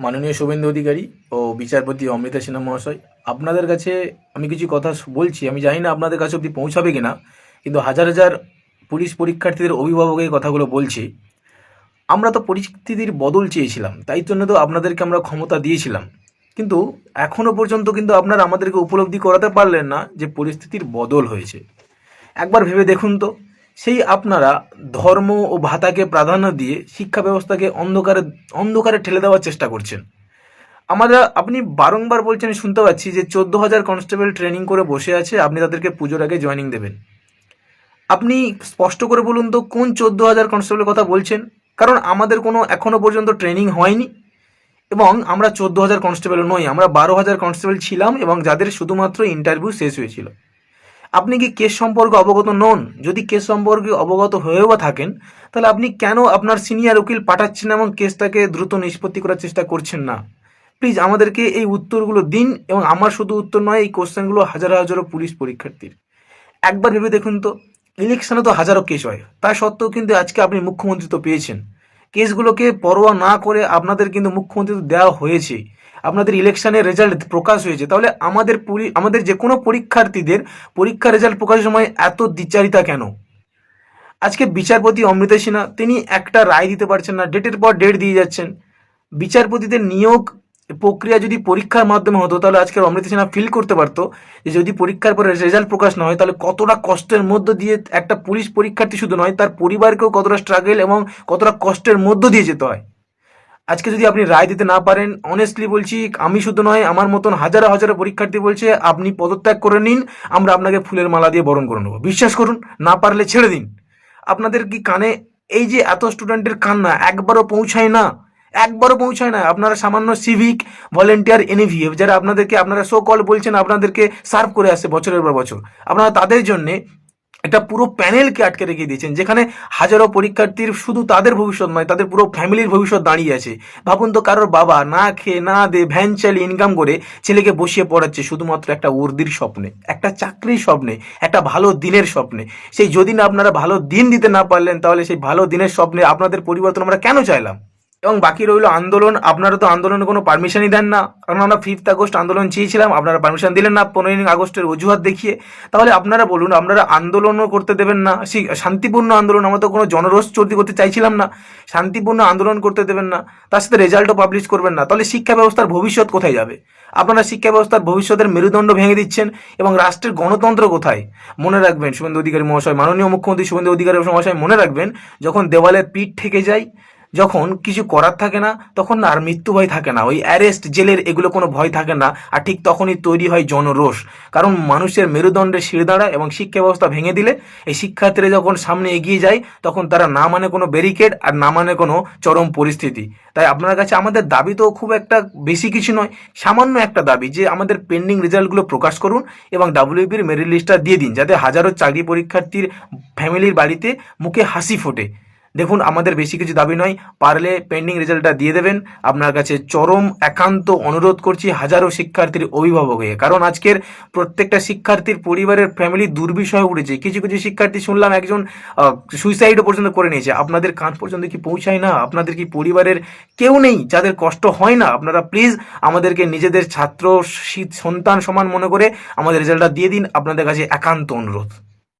মাননীয় শুভেন্দু অধিকারী ও বিচারপতি অমৃতা সিনহা মহাশয়, আপনাদের কাছে আমি কিছু কথা বলছি। আমি জানি না আপনাদের কাছে অবধি পৌঁছাবে কিনা, কিন্তু হাজার হাজার পুলিশ পরীক্ষার্থীদের অভিভাবক এই কথাগুলো বলছি। আমরা তো পরিস্থিতির বদল চেয়েছিলাম, তাই জন্য তো আপনাদেরকে আমরা ক্ষমতা দিয়েছিলাম। কিন্তু এখনো পর্যন্ত কিন্তু আপনারা আমাদেরকে উপলব্ধি করাতে পারলেন না যে পরিস্থিতির বদল হয়েছে। একবার ভেবে দেখুন তো, সেই আপনারা ধর্ম ও ভাতাকে প্রাধান্য দিয়ে শিক্ষা ব্যবস্থাকে অন্ধকারে অন্ধকারে ঠেলে দেওয়ার চেষ্টা করছেন। আপনি বারংবার বলছেন, শুনতে পাচ্ছি যে 14,000 কনস্টেবল ট্রেনিং করে বসে আছে, আপনি তাদেরকে পুজোর আগে জয়েনিং দেবেন। আপনি স্পষ্ট করে বলুন তো কোন 14,000 কনস্টেবলের কথা বলছেন? কারণ আমাদের কোনো এখনো পর্যন্ত ট্রেনিং হয়নি, এবং আমরা 14,000 কনস্টেবল নই, আমরা 12,000 কনস্টেবল ছিলাম, এবং যাদের শুধুমাত্র ইন্টারভিউ শেষ হয়েছিল। আপনি কি কেস সম্পর্কে অবগত নন? যদি কেস সম্পর্কে অবগত হয়েও বা থাকেন, তাহলে আপনি কেন আপনার সিনিয়র উকিল পাঠাচ্ছেন এবং কেসটাকে দ্রুত নিষ্পত্তি করার চেষ্টা করছেন না? প্লিজ আমাদেরকে এই উত্তরগুলো দিন। এবং আমার শুধু উত্তর নয়, এই কোশ্চেনগুলো হাজারো হাজারো পুলিশ পরীক্ষার্থীর। একবার ভেবে দেখুন তো, ইলেকশনে তো হাজারো কেস হয়, তা সত্ত্বেও কিন্তু আজকে আপনি মুখ্যমন্ত্রী তো পেয়েছেন। কেসগুলোকে পরোয়া না করে আপনাদের কিন্তু মুখ্যমন্ত্রী তো দেওয়া হয়েছে, আপনাদের ইলেকশনের রেজাল্ট প্রকাশ হয়েছে। তাহলে আমাদের যে কোনো পরীক্ষার্থীদের পরীক্ষার রেজাল্ট প্রকাশের সময় এত দ্বিচারিতা কেন? আজকে বিচারপতি অমৃতা সিনহা তিনি একটা রায় দিতে পারছেন না, ডেটের পর ডেট দিয়ে যাচ্ছেন। বিচারপতিদের নিয়োগ প্রক্রিয়া যদি পরীক্ষার মাধ্যমে হতো, তাহলে আজকের অমৃতা সিনহা ফিল করতে পারতো যে যদি পরীক্ষার পরে রেজাল্ট প্রকাশ না হয়, তাহলে কতটা কষ্টের মধ্য দিয়ে একটা পুলিশ পরীক্ষার্থী শুধু নয়, তার পরিবারকেও কতটা স্ট্রাগল এবং কতটা কষ্টের মধ্য দিয়ে যেতে হয়। আজকে যদি আপনি রায় দিতে না পারেন, অনেস্টলি বলছি, আমি শুধু নয়, আমার মতন হাজারো হাজারো পরীক্ষার্থী বলছে আপনি পদত্যাগ করে নিন, আমরা আপনাকে ফুলের মালা দিয়ে বরণ করে নেবো। বিশ্বাস করুন, না পারলে ছেড়ে দিন। আপনাদের কি কানে এই যে এত স্টুডেন্টের কান্না একবারও পৌঁছায় না? একবারও পৌঁছায় না? আপনারা সামান্য সিভিক ভলেন্টিয়ার এনএভিএফ যারা আপনারা সো কল বলছেন আপনাদেরকে সার্ভ করে আসছে বছরের পর বছর, আপনারা তাদের জন্যে একটা পুরো প্যানেলকে আটকে রেখে দিয়েছেন, যেখানে হাজারো পরীক্ষার্থীর শুধু তাদের ভবিষ্যৎ নয়, তাদের পুরো ফ্যামিলির ভবিষ্যৎ দাঁড়িয়ে আছে। ভাবুন তো, কারোর বাবা না খেয়ে না দে ভ্যান চালিয়ে ইনকাম করে ছেলেকে বসিয়ে পড়াচ্ছে শুধুমাত্র একটা উর্দির স্বপ্নে, একটা চাকরির স্বপ্নে, একটা ভালো দিনের স্বপ্নে। সেই যদি না আপনারা ভালো দিন দিতে না পারলেন, তাহলে সেই ভালো দিনের স্বপ্নে আপনাদের পরিবর্তন আমরা কেন চাইলাম? এবং বাকি রইল আন্দোলন। আপনারা তো আন্দোলনে কোনো পারমিশনই দেন না, কারণ আমরা 5th আগস্ট আন্দোলন চেয়েছিলাম, আপনারা পারমিশন দিলেন না 15ই আগস্টের অজুহাত দেখিয়ে। তাহলে আপনারা বলুন, আপনারা আন্দোলনও করতে দেবেন না, শান্তিপূর্ণ আন্দোলন, আমরা তো কোনো জনরোষ চর্চা করতে চাইছিলাম না, শান্তিপূর্ণ আন্দোলন করতে দেবেন না, তার সাথে রেজাল্টও পাবলিশ করবেন না। তাহলে শিক্ষা ব্যবস্থার ভবিষ্যৎ কোথায় যাবে? আপনারা শিক্ষা ব্যবস্থার ভবিষ্যতের মেরুদণ্ড ভেঙে দিচ্ছেন, এবং রাষ্ট্রের গণতন্ত্র কোথায়? মনে রাখবেন শুভেন্দু অধিকারী মহাশয়, মাননীয় মুখ্যমন্ত্রী শুভেন্দু অধিকারী মহাশয়, মনে রাখবেন, যখন দেওয়ালে পিঠ ঠেকে যায়, যখন কিছু করার থাকে না, তখন না আর মৃত্যু ভয় থাকে না, ওই অ্যারেস্ট জেলের এগুলো কোনো ভয় থাকে না। আর ঠিক তখনই তৈরি হয় জনরোষ, কারণ মানুষের মেরুদণ্ডে শির দাঁড়ায়, এবং শিক্ষা ব্যবস্থা ভেঙে দিলে এই শিক্ষার্থীরা যখন সামনে এগিয়ে যায়, তখন তারা না মানে কোনো ব্যারিকেড, আর না মানে কোনো চরম পরিস্থিতি। তাই আপনার কাছে আমাদের দাবি তো খুব একটা বেশি কিছু নয়, সামান্য একটা দাবি, যে আমাদের পেন্ডিং রেজাল্টগুলো প্রকাশ করুন এবং ডাব্লিউবির মেরিট লিস্টটা দিয়ে দিন, যাতে হাজারো চাকরি পরীক্ষার্থীর ফ্যামিলির বাড়িতে মুখে হাসি ফোটে। দেখুন, আমাদের বেশি কিছু দাবি নয়, পারলে পেন্ডিং রেজাল্টটা দিয়ে দেবেন। আপনার কাছে চরম একান্ত অনুরোধ করছি হাজারো শিক্ষার্থীর অভিভাবক হয়ে, কারণ আজকের প্রত্যেকটা শিক্ষার্থীর পরিবারের ফ্যামিলি দুর্বিষহ উঠেছে। কিছু কিছু শিক্ষার্থী শুনলাম একজন সুইসাইডও পর্যন্ত করে নিয়েছে। আপনাদের কান পর্যন্ত কি পৌঁছায় না? আপনাদের কি পরিবারের কেউ নেই যাদের কষ্ট হয় না? আপনারা প্লিজ আমাদেরকে নিজেদের ছাত্র সন্তান সমান মনে করে আমাদের রেজাল্টটা দিয়ে দিন, আপনাদের কাছে একান্ত অনুরোধ।